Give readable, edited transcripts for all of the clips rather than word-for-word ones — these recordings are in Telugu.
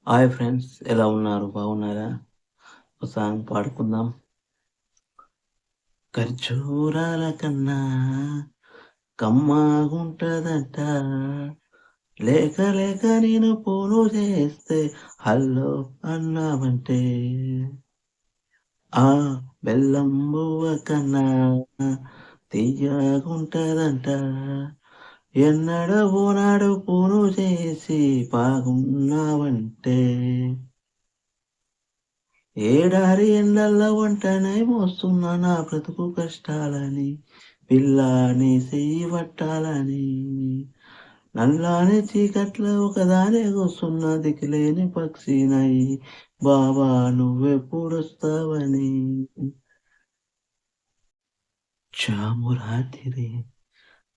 హాయ్ ఫ్రెండ్స్, ఎలా ఉన్నారు? బాగున్నారా? ఒక సాంగ్ పాడుకుందాం. ఖర్జూరాల కన్నా కమ్మగుంటదంట, లేక లేక నేను ఫోను చేస్తే హల్లో అన్నావంటే, ఆ బెల్లం బువ్వ కన్నా తియ్యగుంటదంట, ఎన్నడో ఓనాడు ఫోను చేసి బాగున్నావంటే, ఏడారి ఎండల్ల ఒంటనై మోస్తున్న నా బ్రతుకు కష్టాలని, పిల్ల నీ చెయ్యి పట్టాలని, నల్లాని చీకట్లో ఒకదానే కూసున్న దిక్కులేని పక్షినై, బావా నువ్వెప్పుడొస్తావని. జాము రాత్రి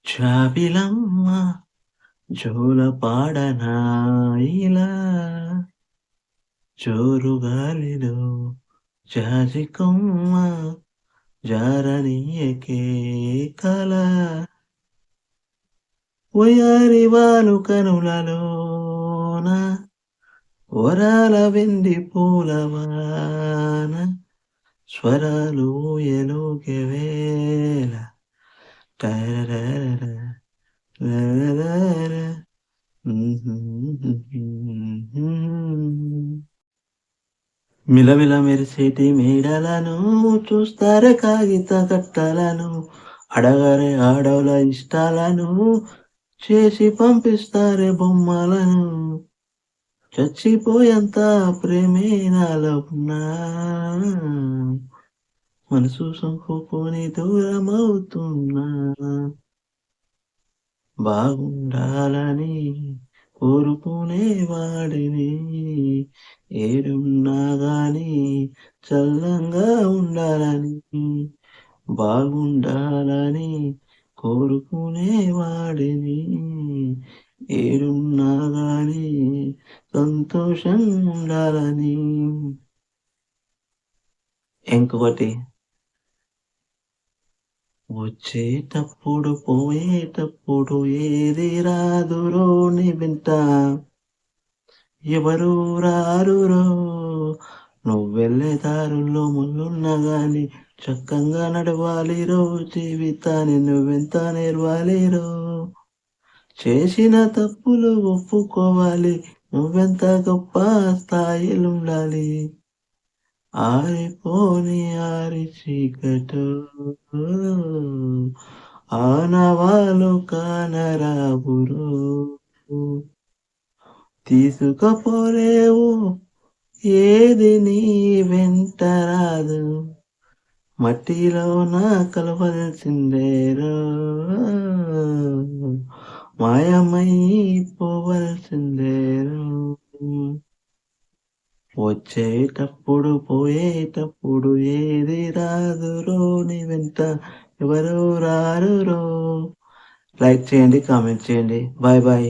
జాబిలమ్మ జోల పాడనా ఇలా, జోరు గాలిలో జాజి కొమ్మ జారనీయకే కల, వయారి వాలు కనులలోన వరాల వెండి పూలవాన, స్వరాలు ఎలుగే వేళ టరరర రరరర. మిలమిల మెరిసేటి మేడలను చూస్తారే కాగిత కట్టలను, అడగరే ఆడవుల ఇష్టాలను చేసి పంపిస్తారే బొమ్మలను, చచ్చిపోయేంత ప్రేమే నాలో ఉన్నా, మనసు సంపుకొని దూరమవుతున్నా, బాగుండాలని కోరుకునే వాడిని, ఏడున్నా గాని చల్లంగా ఉండాలని, బాగుండాలని కోరుకునే వాడిని, ఏడున్నా గాని సంతోషం ఉండాలని. ఇంకొకటి, వచ్చేటప్పుడు పోయేటప్పుడు ఏది రాదురో నీ వెంట, ఎవరు రారురో, నువ్వెళ్ళే దారుల్లో ముళ్ళున్నా గాని చక్కంగా నడవాలిరో, జీవితాన్ని నువ్వెంత నేర్వాలిరో, చేసిన తప్పులు ఒప్పుకోవాలి, నువ్వెంత గొప్ప స్థాయిలుండాలి, ఆరిపోని ఆరి చీకటో ఆనవాలు కానరావురో, తీసుకపోలేవు ఏది నీ వెంట రాదు, మట్టిలోన కలవలసిందేరో, మాయమై పోవలసిందేరో, వచ్చేటప్పుడు పోయేటప్పుడు ఏది రాదురో నీ వెంట, ఎవరు రారురో. లైక్ చేయండి, కామెంట్ చేయండి. Bye bye.